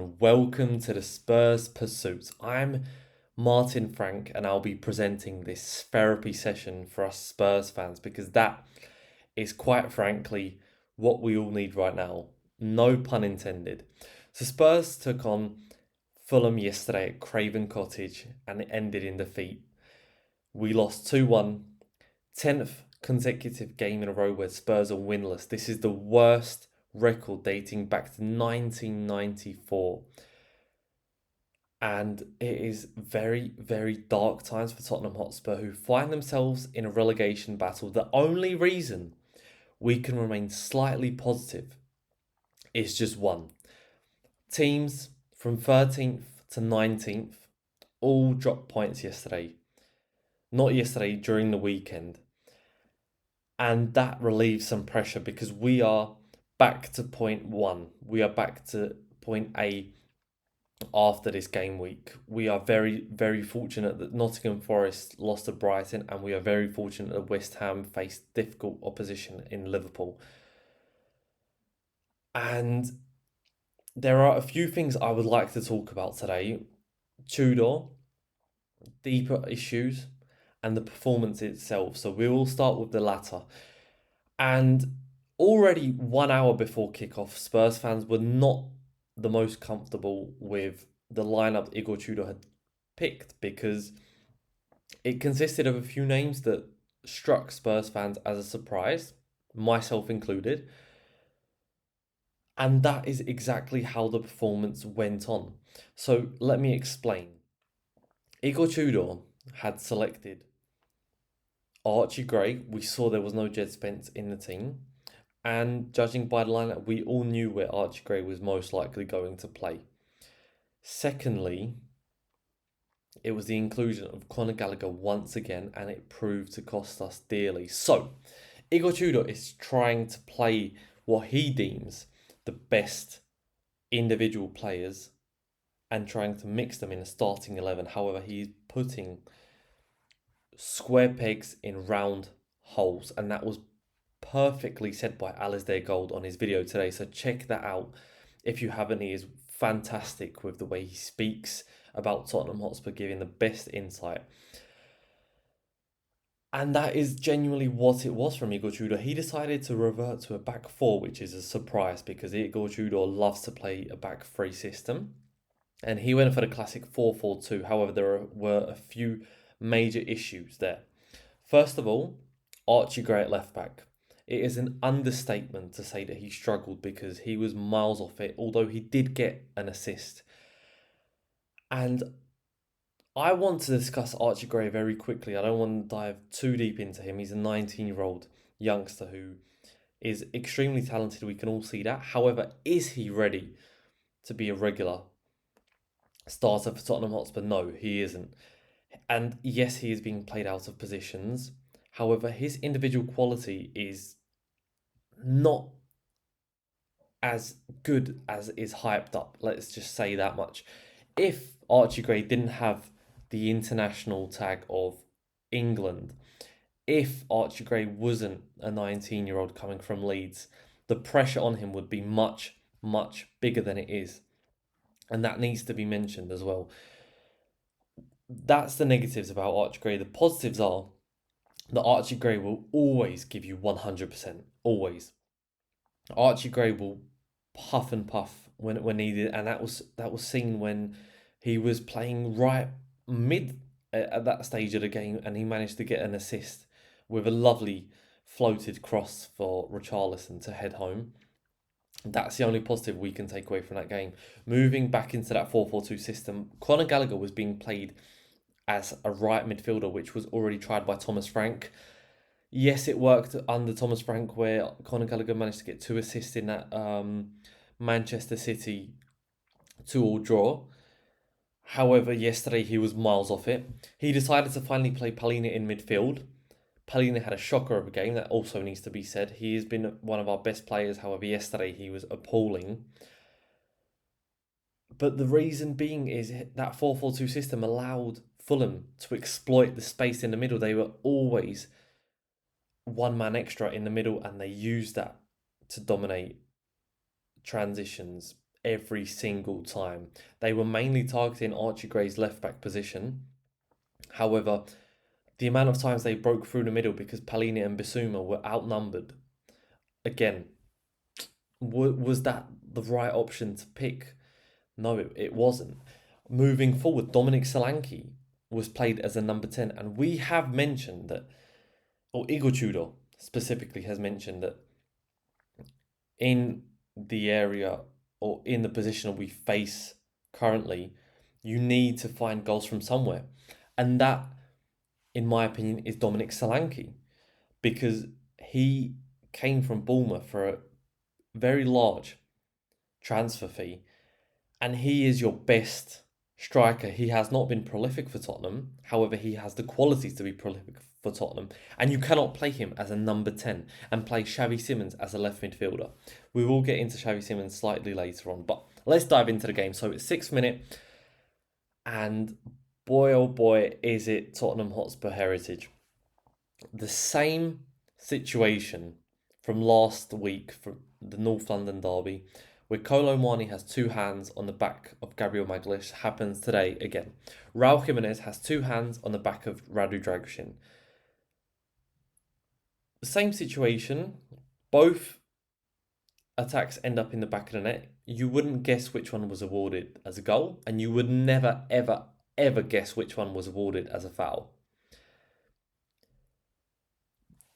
Welcome to the Spurs Pursuit. I'm Martin Frank and I'll be presenting this therapy session for us Spurs fans because that is quite frankly what we all need right now. No pun intended. So Spurs took on Fulham yesterday at Craven Cottage and it ended in defeat. We lost 2-1, 10th consecutive game in a row where Spurs are winless. This is the worst record dating back to 1994. And it is very, very dark times for Tottenham Hotspur, who find themselves in a relegation battle. The only reason we can remain slightly positive is just one. Teams from 13th to 19th all dropped points yesterday. Not yesterday, during the weekend. And that relieves some pressure because we are back to point one. We are back to point A after this game week. We are very, very fortunate that Nottingham Forest lost to Brighton, and we are very fortunate that West Ham faced difficult opposition in Liverpool. And there are a few things I would like to talk about today. Tudor, deeper issues, and the performance itself. So we will start with the latter. And already 1 hour before kickoff, Spurs fans were not the most comfortable with the lineup Igor Tudor had picked because it consisted of a few names that struck Spurs fans as a surprise, myself included. And that is exactly how the performance went on. So let me explain. Igor Tudor had selected Archie Gray. We saw there was no Jed Spence in the team. And judging by the lineup, we all knew where Archie Gray was most likely going to play. Secondly, it was the inclusion of Conor Gallagher once again, and it proved to cost us dearly. So, Igor Tudor is trying to play what he deems the best individual players and trying to mix them in a starting 11. However, he's putting square pegs in round holes, and that was perfectly said by Alasdair Gold on his video today. So check that out if you haven't. He is fantastic with the way he speaks about Tottenham Hotspur, giving the best insight. And that is genuinely what it was from Igor Tudor. He decided to revert to a back four, which is a surprise because Igor Tudor loves to play a back three system. And he went for the classic 4-4-2. However, there were a few major issues there. First of all, Archie Gray at left back. It is an understatement to say that he struggled because he was miles off it, although he did get an assist. And I want to discuss Archie Gray very quickly. I don't want to dive too deep into him. He's a 19-year-old youngster who is extremely talented. We can all see that. However, is he ready to be a regular starter for Tottenham Hotspur? No, he isn't. And yes, he is being played out of positions. However, his individual quality is not as good as is hyped up. Let's just say that much. If Archie Gray didn't have the international tag of England, if Archie Gray wasn't a 19-year-old coming from Leeds, the pressure on him would be much, much bigger than it is. And that needs to be mentioned as well. That's the negatives about Archie Gray. The positives are that Archie Gray will always give you 100%. Always. Archie Gray will puff and puff when needed, and that was seen when he was playing right mid at that stage of the game, and he managed to get an assist with a lovely floated cross for Richarlison to head home. That's the only positive we can take away from that game. Moving back into that 4-4-2 system, Conor Gallagher was being played as a right midfielder, which was already tried by Thomas Frank. Yes, it worked under Thomas Frank, where Conor Gallagher managed to get 2 assists in that Manchester City 2-2 draw. However, yesterday he was miles off it. He decided to finally play Palhinha in midfield. Palhinha had a shocker of a game, that also needs to be said. He has been one of our best players. However, yesterday he was appalling. But the reason being is that 4-4-2 system allowed Fulham to exploit the space in the middle. They were always one man extra in the middle, and they used that to dominate transitions, every single time. They were mainly targeting Archie Gray's left back position. However, the amount of times they broke through the middle because Palini and Bissouma were outnumbered. Again, was that the right option to pick? No, it wasn't. Moving forward, Dominic Solanke was played as a number 10, and we have mentioned that, or Igor Tudor specifically has mentioned that in the area or in the position we face currently, you need to find goals from somewhere. And that, in my opinion, is Dominic Solanke, because he came from Bournemouth for a very large transfer fee, and he is your best striker. He has not been prolific for Tottenham. However, he has the qualities to be prolific for Tottenham. And you cannot play him as a number 10 and play Xavi Simons as a left midfielder. We will get into Xavi Simons slightly later on, but let's dive into the game. So it's 6th minute, and boy oh boy, is it Tottenham Hotspur heritage. The same situation from last week from the North London derby, where Kolo Muani has two hands on the back of Gabriel Magalhaes, happens today again. Raul Jimenez has two hands on the back of Radu Dragusin. The same situation, both attacks end up in the back of the net. You wouldn't guess which one was awarded as a goal, and you would never, ever, ever guess which one was awarded as a foul.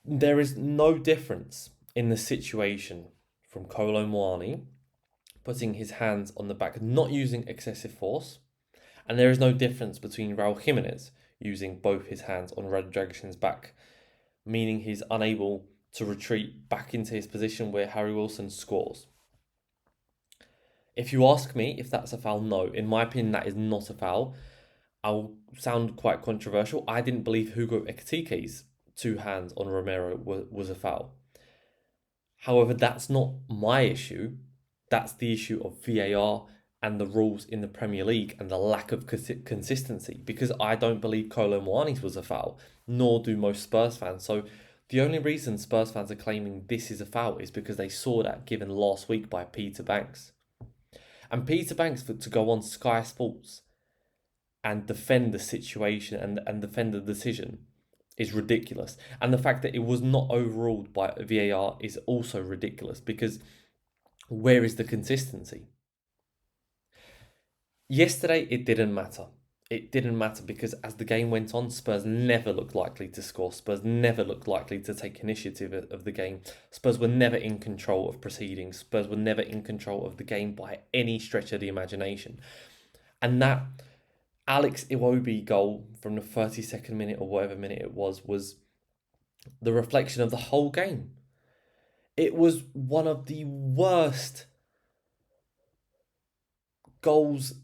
There is no difference in the situation from Kolo Muani putting his hands on the back, not using excessive force, and there is no difference between Raul Jimenez using both his hands on Radu Dragusin's back, meaning he's unable to retreat back into his position where Harry Wilson scores. If you ask me if that's a foul, no. In my opinion, that is not a foul. I'll sound quite controversial. I didn't believe Hugo Ekitike's two hands on Romero was a foul. However, that's not my issue. That's the issue of VAR and the rules in the Premier League and the lack of consistency, because I don't believe Kolo Muani's was a foul, nor do most Spurs fans. So the only reason Spurs fans are claiming this is a foul is because they saw that given last week by Peter Banks. And Peter Banks, to go on Sky Sports and defend the situation and defend the decision is ridiculous. And the fact that it was not overruled by VAR is also ridiculous, because where is the consistency? Yesterday, it didn't matter. It didn't matter because as the game went on, Spurs never looked likely to score. Spurs never looked likely to take initiative of the game. Spurs were never in control of proceedings. Spurs were never in control of the game by any stretch of the imagination. And that Alex Iwobi goal from the 32nd minute or whatever minute it was the reflection of the whole game. It was one of the worst goals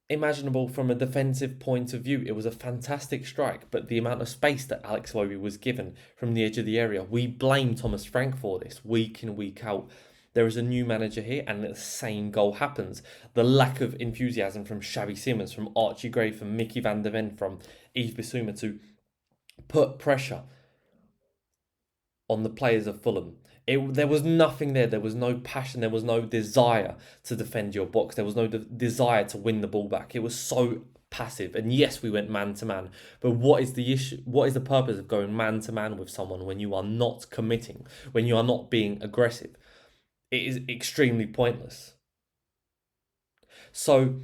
imaginable from a defensive point of view. It was a fantastic strike, but the amount of space that Alex Iwobi was given from the edge of the area, we blame Thomas Frank for this week in, week out. There is a new manager here and the same goal happens. The lack of enthusiasm from Xavi Simons, from Archie Gray, from Mickey van der Ven, from Yves Bissouma to put pressure on the players of Fulham. There was nothing there. There was no passion. There was no desire to defend your box. There was no desire to win the ball back. It was so passive. And yes, we went man to man. But what is the issue? What is the purpose of going man to man with someone when you are not committing, when you are not being aggressive? It is extremely pointless. So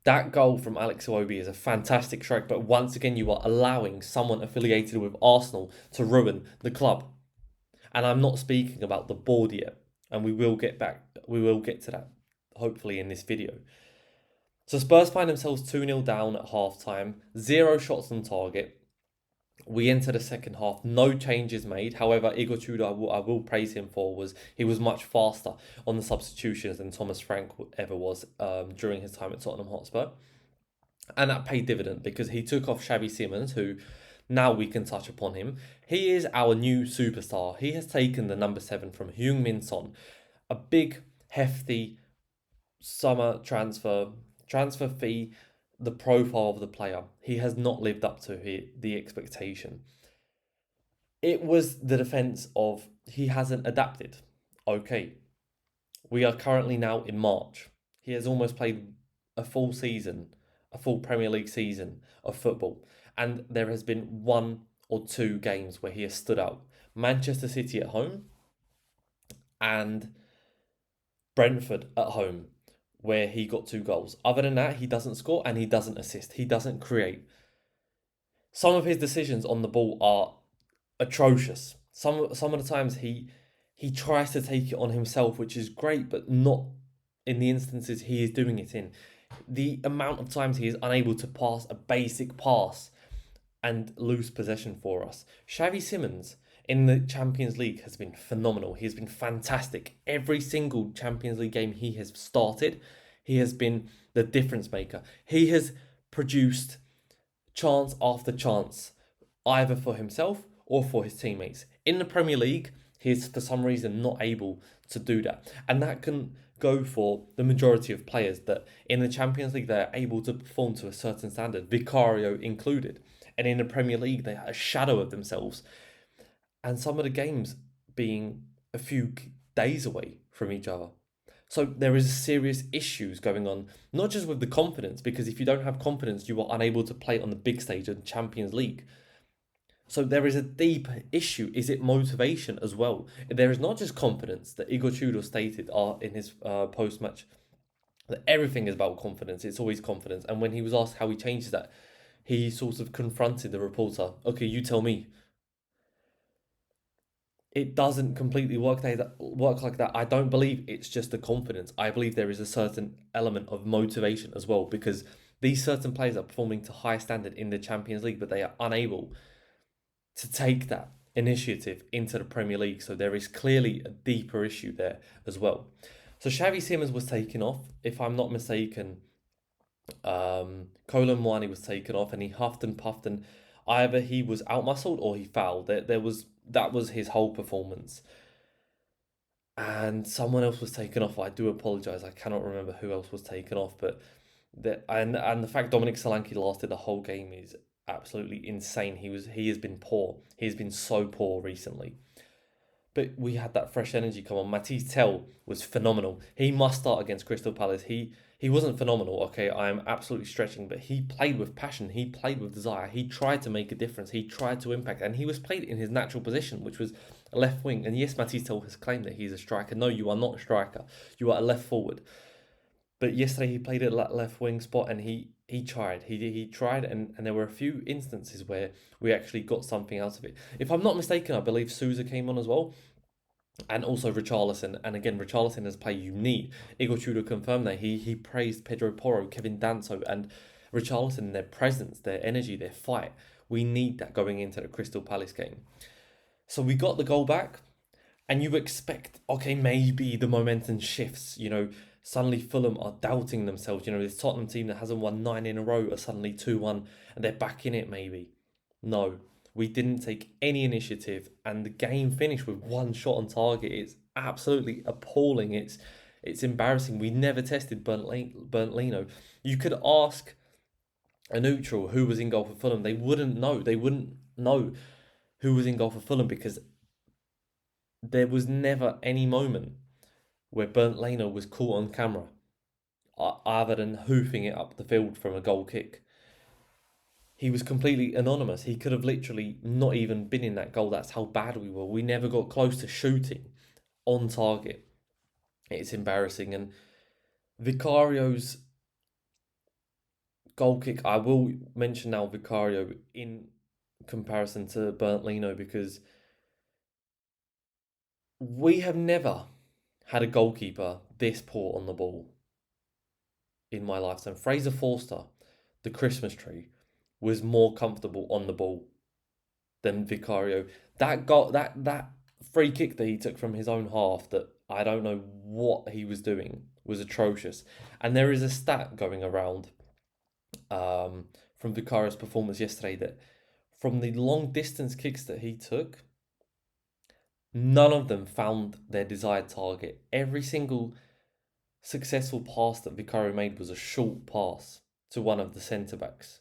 that goal from Alex Iwobi is a fantastic strike. But once again, you are allowing someone affiliated with Arsenal to ruin the club. And I'm not speaking about the board yet, and we will get to that, hopefully, in this video. So Spurs find themselves 2-0 down at half-time, 0 shots on target. We enter the second half, no changes made. However, Igor Tudor, I will praise him for, he was much faster on the substitutions than Thomas Frank ever was during his time at Tottenham Hotspur. And that paid dividend because he took off Xavi Simons, who... Now we can touch upon him. He is our new superstar. He has taken the number 7 from Heung-min Son. A big, hefty summer transfer fee, the profile of the player. He has not lived up to the expectation. It was the defence of he hasn't adapted. Okay. We are currently now in March. He has almost played a full season, a full Premier League season of football. And there has been one or two games where he has stood out. Manchester City at home and Brentford at home, where he got 2 goals. Other than that, he doesn't score and he doesn't assist. He doesn't create. Some of his decisions on the ball are atrocious. Some of the times he tries to take it on himself, which is great, but not in the instances he is doing it in. The amount of times he is unable to pass a basic pass and lose possession for us. Xavi Simons in the Champions League has been phenomenal. He has been fantastic. Every single Champions League game he has started, he has been the difference maker. He has produced chance after chance, either for himself or for his teammates. In the Premier League, he is for some reason not able to do that. And that can go for the majority of players, that in the Champions League they're able to perform to a certain standard, Vicario included. And in the Premier League, they are a shadow of themselves. And some of the games being a few days away from each other. So there is serious issues going on, not just with the confidence, because if you don't have confidence, you are unable to play on the big stage of the Champions League. So there is a deep issue. Is it motivation as well? There is not just confidence that Igor Tudor stated in his post-match, that everything is about confidence. It's always confidence. And when he was asked how he changes that, he sort of confronted the reporter. Okay, you tell me. It doesn't completely work like that. I don't believe it's just the confidence. I believe there is a certain element of motivation as well, because these certain players are performing to high standard in the Champions League, but they are unable to take that initiative into the Premier League. So there is clearly a deeper issue there as well. So Xavi Simons was taken off, if I'm not mistaken. Colin Mwani was taken off, and he huffed and puffed, and either he was outmuscled or he fouled. That was his whole performance. And someone else was taken off. I do apologise. I cannot remember who else was taken off, but the fact Dominic Solanke lasted the whole game is absolutely insane. He has been poor. He has been so poor recently. But we had that fresh energy come on. Matisse Tell was phenomenal. He must start against Crystal Palace. He wasn't phenomenal, okay, I am absolutely stretching, but he played with passion, he played with desire, he tried to make a difference, he tried to impact, and he was played in his natural position, which was a left wing. And yes, Matisse Tell has claimed that he's a striker. No, you are not a striker, you are a left forward. But yesterday he played at that left wing spot, and he tried. He tried, and there were a few instances where we actually got something out of it. If I'm not mistaken, I believe Sousa came on as well. And also Richarlison. And again, Richarlison is a player you need. Igor Tudor confirmed that. He praised Pedro Porro, Kevin Danso, and Richarlison, their presence, their energy, their fight. We need that going into the Crystal Palace game. So we got the goal back, and you expect, okay, maybe the momentum shifts. Suddenly Fulham are doubting themselves. This Tottenham team that hasn't won 9 in a row are suddenly 2-1, and they're back in it maybe. No, we didn't take any initiative, and the game finished with 1 shot on target. It's absolutely appalling. It's embarrassing. We never tested Bernd Leno. You could ask a neutral who was in goal for Fulham. They wouldn't know. They wouldn't know who was in goal for Fulham, because there was never any moment where Bernd Leno was caught on camera other than hoofing it up the field from a goal kick. He was completely anonymous. He could have literally not even been in that goal. That's how bad we were. We never got close to shooting on target. It's embarrassing. And Vicario's goal kick, I will mention now Vicario in comparison to Bernd Leno, because we have never had a goalkeeper this poor on the ball in my lifetime. Fraser Forster, the Christmas tree, was more comfortable on the ball than Vicario. That free kick that he took from his own half, that I don't know what he was doing, was atrocious. And there is a stat going around from Vicario's performance yesterday, that from the long distance kicks that he took, none of them found their desired target. Every single successful pass that Vicario made was a short pass to one of the centre-backs.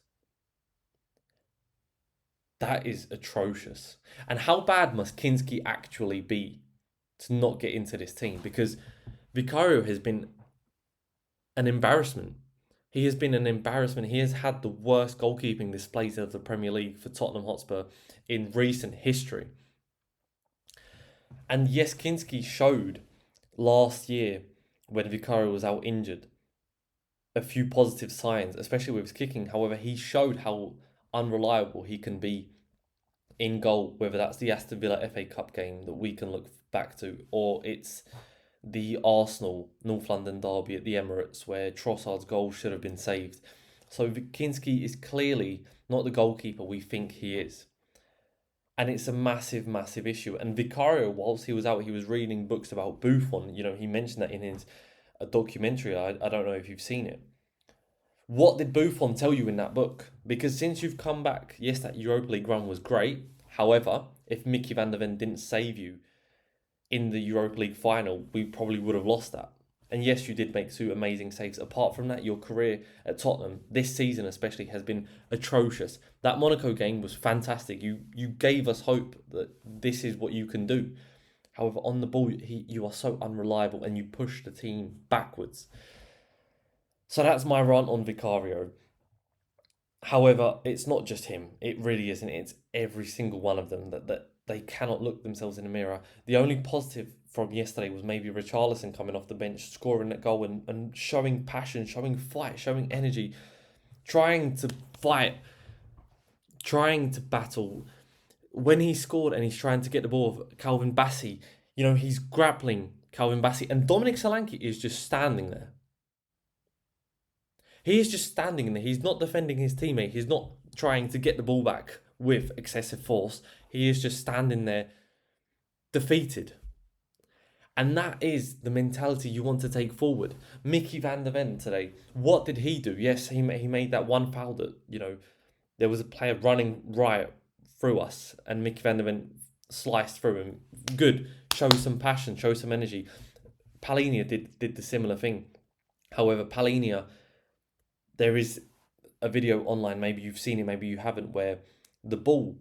That is atrocious. And how bad must Kinski actually be to not get into this team? Because Vicario has been an embarrassment. He has been an embarrassment. He has had the worst goalkeeping displays of the Premier League for Tottenham Hotspur in recent history. And yes, Kinski showed last year when Vicario was out injured a few positive signs, especially with his kicking. However, he showed how unreliable he can be in goal, whether that's the Aston Villa FA Cup game that we can look back to, or it's the Arsenal North London derby at the Emirates where Trossard's goal should have been saved. So Kinski is clearly not the goalkeeper we think he is. And it's a massive, massive issue. And Vicario, whilst he was out, he was reading books about Buffon. You know, he mentioned that in his documentary. I don't know if you've seen it. What did Buffon tell you in that book? Because since you've come back, yes, that Europa League run was great. However, if Mickey van der Ven didn't save you in the Europa League final, we probably would have lost that. And yes, you did make two amazing saves. Apart from that, your career at Tottenham, this season especially, has been atrocious. That Monaco game was fantastic. You gave us hope that this is what you can do. However, on the ball, you are so unreliable and you push the team backwards. So that's my rant on Vicario. However, it's not just him. It really isn't. It's every single one of them that they cannot look themselves in the mirror. The only positive from yesterday was maybe Richarlison coming off the bench, scoring that goal and showing passion, showing fight, showing energy, trying to fight, trying to battle. When he scored and he's trying to get the ball of Calvin Bassey, you know, he's grappling Calvin Bassey, and Dominic Solanke is just standing there. He is just standing there. He's not defending his teammate. He's not trying to get the ball back with excessive force. He is just standing there defeated. And that is the mentality you want to take forward. Mickey van der Ven today, what did he do? Yes, he made that one foul that, you know, there was a player running right through us and Mickey van der Ven sliced through him. Good. Show some passion, show some energy. Palhinha did the similar thing. However, Palhinha, there is a video online, maybe you've seen it, maybe you haven't, where the ball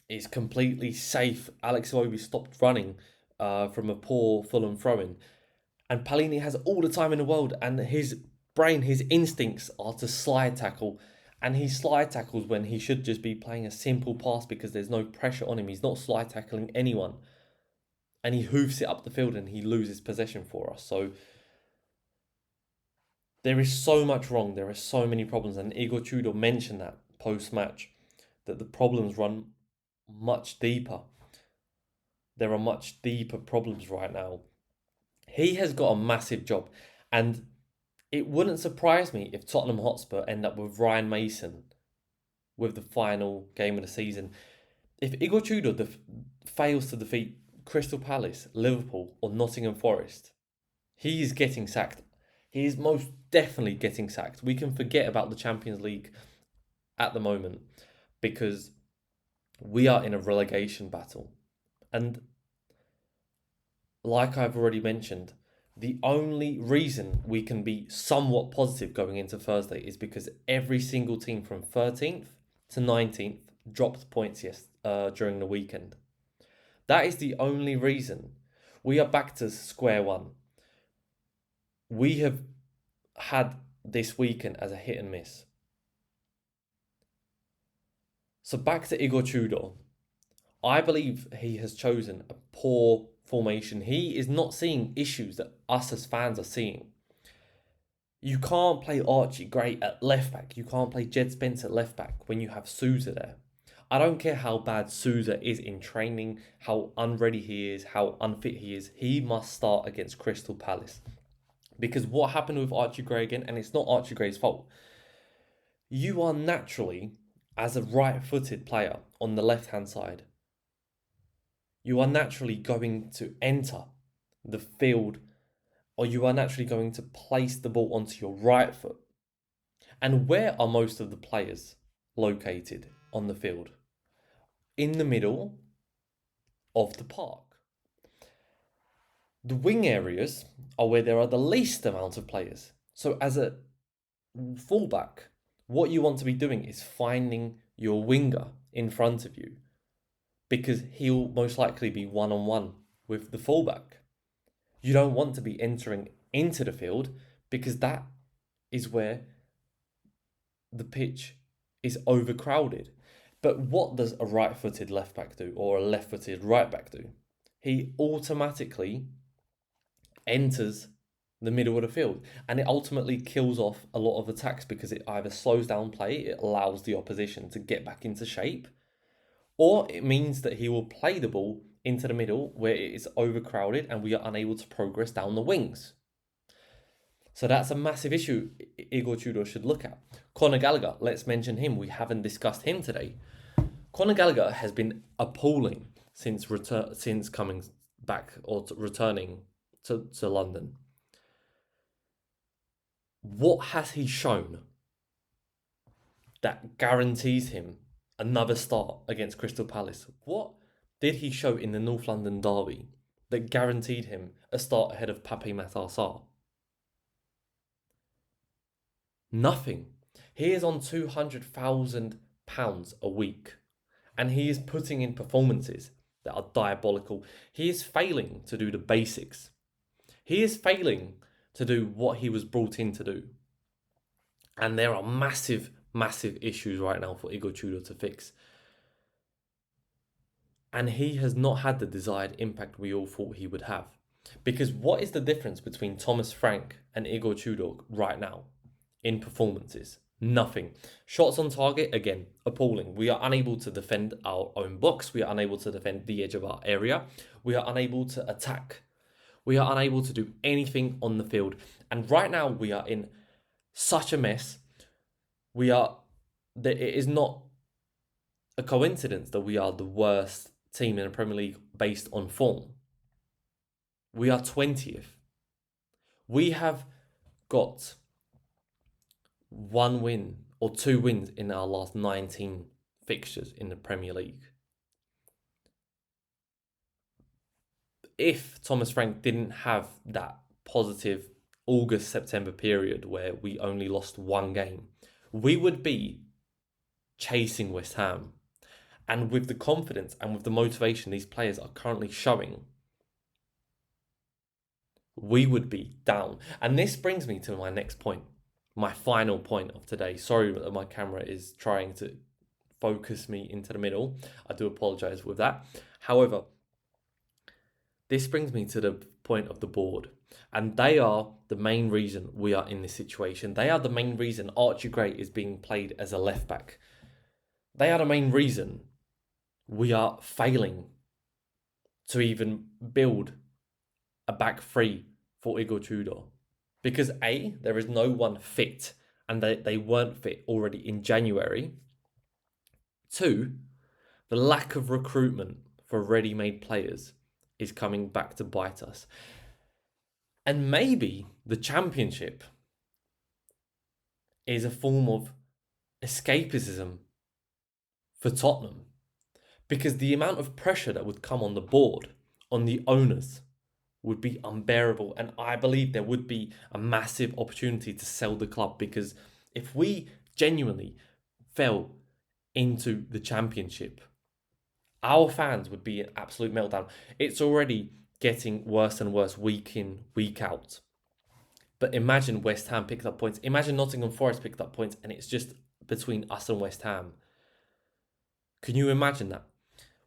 is completely safe. Alex Iwobi stopped running from a poor Fulham throw-in. And Palhinha has all the time in the world, and his brain, his instincts are to slide tackle. And he slide tackles when he should just be playing a simple pass because there's no pressure on him. He's not slide tackling anyone. And he hoofs it up the field and he loses possession for us. So there is so much wrong. There are so many problems. And Igor Tudor mentioned that post-match, that the problems run much deeper. There are much deeper problems right now. He has got a massive job. And it wouldn't surprise me if Tottenham Hotspur end up with Ryan Mason with the final game of the season. If Igor Tudor fails to defeat Crystal Palace, Liverpool or Nottingham Forest, he is getting sacked. He is most definitely getting sacked. We can forget about the Champions League at the moment because we are in a relegation battle. And like I've already mentioned, the only reason we can be somewhat positive going into Thursday is because every single team from 13th to 19th dropped points during the weekend. That is the only reason. We are back to square one. We have had this weekend as a hit and miss. So back to Igor Tudor. I believe he has chosen a poor formation. He is not seeing issues that us as fans are seeing. You can't play Archie Gray at left back. You can't play Jed Spence at left back when you have Sousa there. I don't care how bad Sousa is in training, how unready he is, how unfit he is. He must start against Crystal Palace. Because what happened with Archie Gray again, and it's not Archie Gray's fault, you are naturally, as a right-footed player on the left-hand side, you are naturally going to enter the field, or you are naturally going to place the ball onto your right foot. And where are most of the players located on the field? In the middle of the park. The wing areas are where there are the least amount of players. So as a fullback, what you want to be doing is finding your winger in front of you, because he'll most likely be one-on-one with the fullback. You don't want to be entering into the field because that is where the pitch is overcrowded. But what does a right-footed left back do or a left-footed right back do? He automatically enters the middle of the field, and it ultimately kills off a lot of attacks because it either slows down play, it allows the opposition to get back into shape, or it means that he will play the ball into the middle where it is overcrowded and we are unable to progress down the wings. So that's a massive issue Igor Tudor should look at. Conor Gallagher, let's mention him. We haven't discussed him today. Conor Gallagher has been appalling since coming back or returning to London. What has he shown that guarantees him another start against Crystal Palace? What did he show in the North London derby that guaranteed him a start ahead of Pape Matar Sarr? Nothing. He is on £200,000 a week, and he is putting in performances that are diabolical. He is failing to do the basics. He is failing to do what he was brought in to do. And there are massive, massive issues right now for Igor Tudor to fix. And he has not had the desired impact we all thought he would have. Because what is the difference between Thomas Frank and Igor Tudor right now in performances? Nothing. Shots on target, again, appalling. We are unable to defend our own box. We are unable to defend the edge of our area. We are unable to attack. We are unable to do anything on the field. And right now we are in such a mess. It is not a coincidence that we are the worst team in the Premier League based on form. We are 20th. We have got 1 win or 2 wins in our last 19 fixtures in the Premier League. If Thomas Frank didn't have that positive August-September period where we only lost 1 game, we would be chasing West Ham. And with the confidence and with the motivation these players are currently showing, we would be down. And this brings me to my next point, my final point of today. Sorry that my camera is trying to focus me into the middle. I do apologise with that. However, this brings me to the point of the board. And they are the main reason we are in this situation. They are the main reason Archie Gray is being played as a left back. They are the main reason we are failing to even build a back three for Igor Tudor. Because A, there is no one fit, and they weren't fit already in January. 2, the lack of recruitment for ready-made players is coming back to bite us. And maybe the Championship is a form of escapism for Tottenham. Because the amount of pressure that would come on the board, on the owners, would be unbearable. And I believe there would be a massive opportunity to sell the club. Because if we genuinely fell into the Championship, our fans would be an absolute meltdown. It's already getting worse and worse week in, week out. But imagine West Ham picked up points. Imagine Nottingham Forest picked up points and it's just between us and West Ham. Can you imagine that?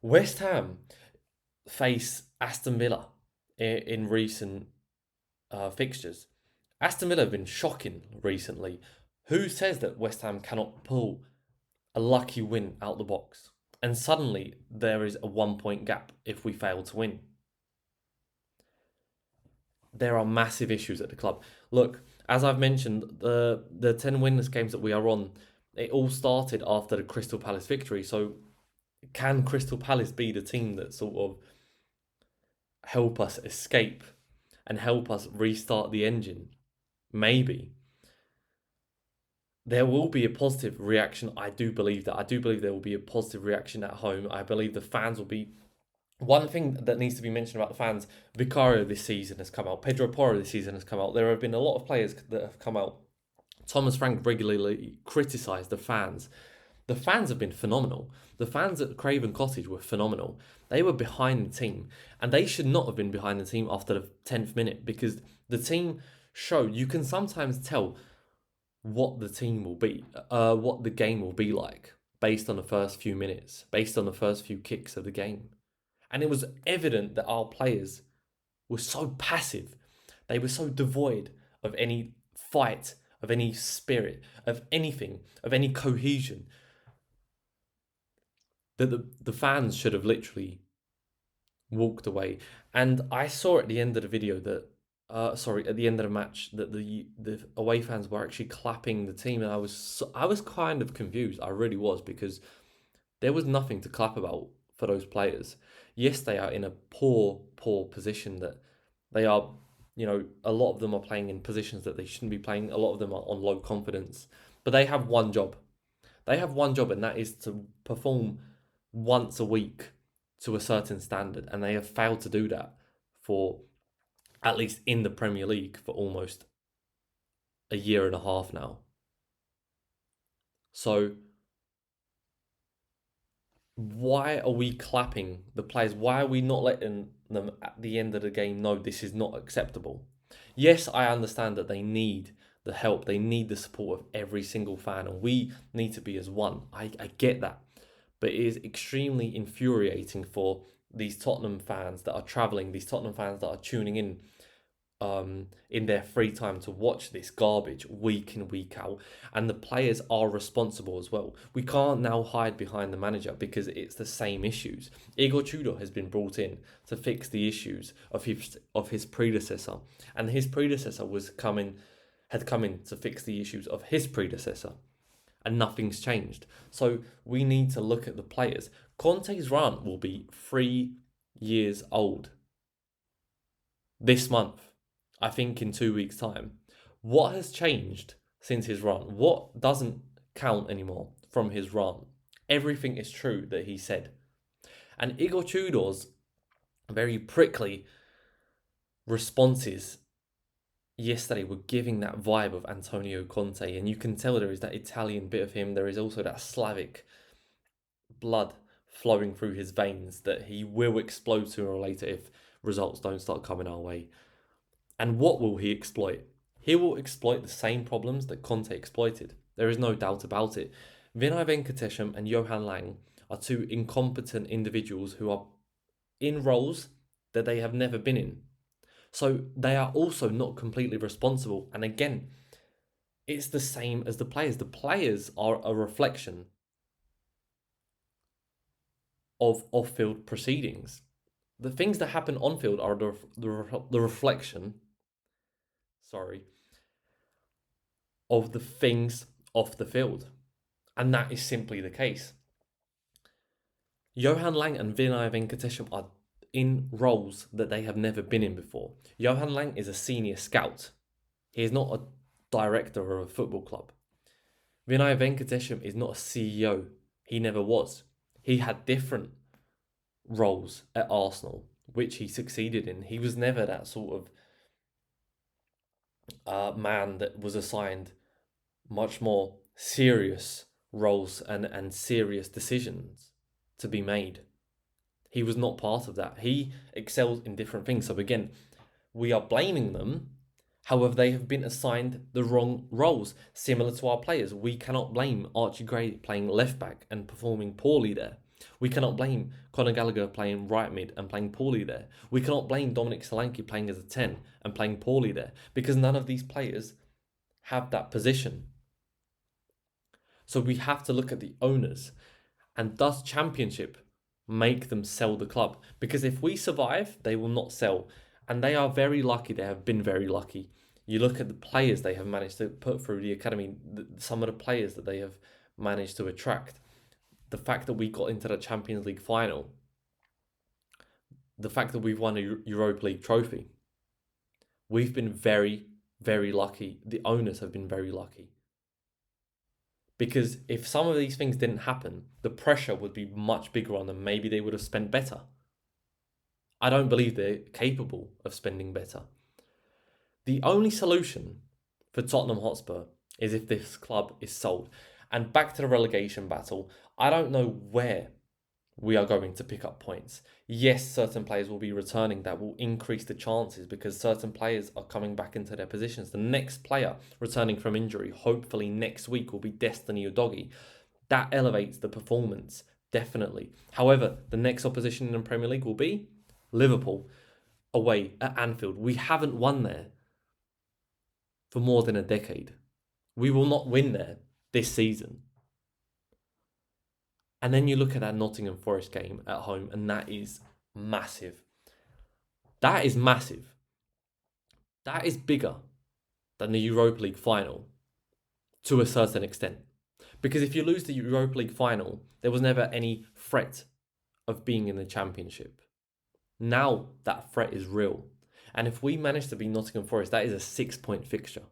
West Ham face Aston Villa in recent fixtures. Aston Villa have been shocking recently. Who says that West Ham cannot pull a lucky win out the box? And suddenly there is a 1-point gap if we fail to win. There are massive issues at the club. Look, as I've mentioned, the 10 winless games that we are on, it all started after the Crystal Palace victory. So can Crystal Palace be the team that sort of help us escape and help us restart the engine? Maybe. There will be a positive reaction. I do believe that. I do believe there will be a positive reaction at home. I believe the fans will be... One thing that needs to be mentioned about the fans, Vicario this season has come out. Pedro Porro this season has come out. There have been a lot of players that have come out. Thomas Frank regularly criticised the fans The fans have been phenomenal. The fans at Craven Cottage were phenomenal. They were behind the team, and they should not have been behind the team after the 10th minute, because the team showed, you can sometimes tell what the team will be, what the game will be like based on the first few minutes, based on the first few kicks of the game. And it was evident that our players were so passive. They were so devoid of any fight, of any spirit, of anything, of any cohesion, that the fans should have literally walked away. And I saw at the end of the video that, at the end of the match, that the away fans were actually clapping the team, and I was kind of confused. I really was, because there was nothing to clap about for those players. Yes, they are in a poor position, that they are, a lot of them are playing in positions that they shouldn't be playing. A lot of them are on low confidence, but they have one job. They have one job, and that is to perform once a week to a certain standard, and they have failed to do that for, at least in the Premier League, for almost a year and a half now. So why are we clapping the players? Why are we not letting them at the end of the game know this is not acceptable? Yes, I understand that they need the help, they need the support of every single fan, and we need to be as one. I get that. But it is extremely infuriating for these Tottenham fans that are travelling, these Tottenham fans that are tuning in their free time to watch this garbage week in, week out. And the players are responsible as well. We can't now hide behind the manager, because it's the same issues. Igor Tudor has been brought in to fix the issues of his predecessor, and his predecessor had come in to fix the issues of his predecessor, and nothing's changed. So we need to look at the players. Conte's run will be 3 years old this month, I think in 2 weeks' time. What has changed since his run? What doesn't count anymore from his run? Everything is true that he said. And Igor Tudor's very prickly responses yesterday were giving that vibe of Antonio Conte, and you can tell there is that Italian bit of him. There is also that Slavic blood flowing through his veins that he will explode sooner or later if results don't start coming our way. And what will he exploit? He will exploit the same problems that Conte exploited. There is no doubt about it. Vinay Venkatesham and Johan Lang are two incompetent individuals who are in roles that they have never been in. So they are also not completely responsible. And again, it's the same as the players. The players are a reflection of off-field proceedings. The things that happen on-field are the reflection, of the things off the field. And that is simply the case. Johan Lang and Vinay Venkatesham are in roles that they have never been in before. Johan Lang is a senior scout. He is not a director of a football club. Vinay Venkatesham is not a CEO. He never was. He had different roles at Arsenal, which he succeeded in. He was never that sort of man that was assigned much more serious roles and serious decisions to be made. He was not part of that. He excelled in different things. So again, we are blaming them. However, they have been assigned the wrong roles, similar to our players. We cannot blame Archie Gray playing left back and performing poorly there. We cannot blame Conor Gallagher playing right mid and playing poorly there. We cannot blame Dominic Solanke playing as a 10 and playing poorly there, because none of these players have that position. So we have to look at the owners, and does Championship make them sell the club? Because if we survive, they will not sell. And they are very lucky. They have been very lucky. You look at the players they have managed to put through the academy, some of the players that they have managed to attract. The fact that we got into the Champions League final. The fact that we've won a Europa League trophy. We've been very, very lucky. The owners have been very lucky. Because if some of these things didn't happen, the pressure would be much bigger on them. Maybe they would have spent better. I don't believe they're capable of spending better. The only solution for Tottenham Hotspur is if this club is sold. And back to the relegation battle, I don't know where we are going to pick up points. Yes, certain players will be returning. That will increase the chances because certain players are coming back into their positions. The next player returning from injury, hopefully next week, will be Destiny Udogie. That elevates the performance, definitely. However, the next opposition in the Premier League will be Liverpool away at Anfield. We haven't won there for more than a decade. We will not win there this season. And then you look at that Nottingham Forest game at home, and that is massive. That is massive. That is bigger than the Europa League final to a certain extent. Because if you lose the Europa League final, there was never any threat of being in the Championship. Now that threat is real. And if we manage to beat Nottingham Forest, that is a 6-point fixture.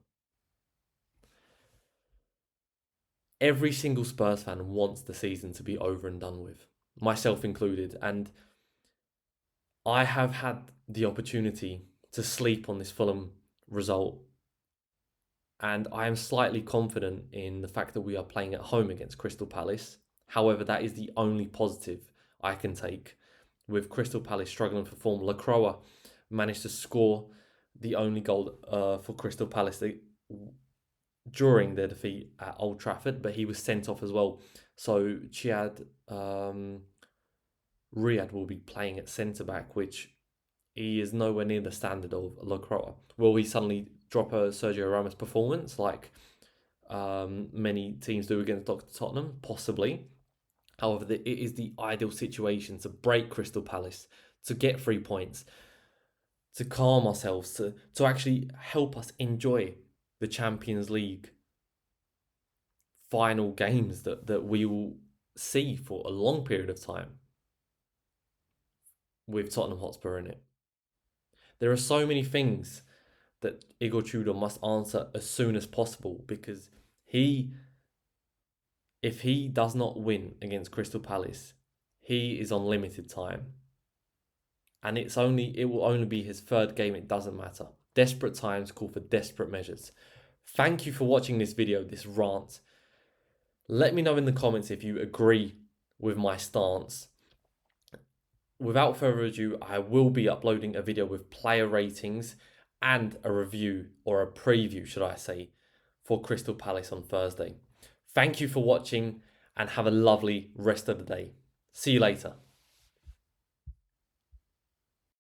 Every single Spurs fan wants the season to be over and done with, myself included. And I have had the opportunity to sleep on this Fulham result. And I am slightly confident in the fact that we are playing at home against Crystal Palace. However, that is the only positive I can take. With Crystal Palace struggling for form, Lacroix managed to score the only goal for Crystal Palace during their defeat at Old Trafford, but he was sent off as well. So Riyad will be playing at centre-back, which he is nowhere near the standard of Lacroix. Will he suddenly drop a Sergio Ramos performance like many teams do against Tottenham? Possibly. However, it is the ideal situation to break Crystal Palace, to get 3 points, to calm ourselves, to actually help us enjoy the Champions League final games that we will see for a long period of time with Tottenham Hotspur in it. There are so many things that Igor Tudor must answer as soon as possible, because if he does not win against Crystal Palace, he is on limited time. And it will only be his third game, it doesn't matter. Desperate times call for desperate measures. Thank you for watching this video, this rant. Let me know in the comments if you agree with my stance. Without further ado, I will be uploading a video with player ratings and a review, or a preview, should I say, for Crystal Palace on Thursday. Thank you for watching and have a lovely rest of the day. See you later.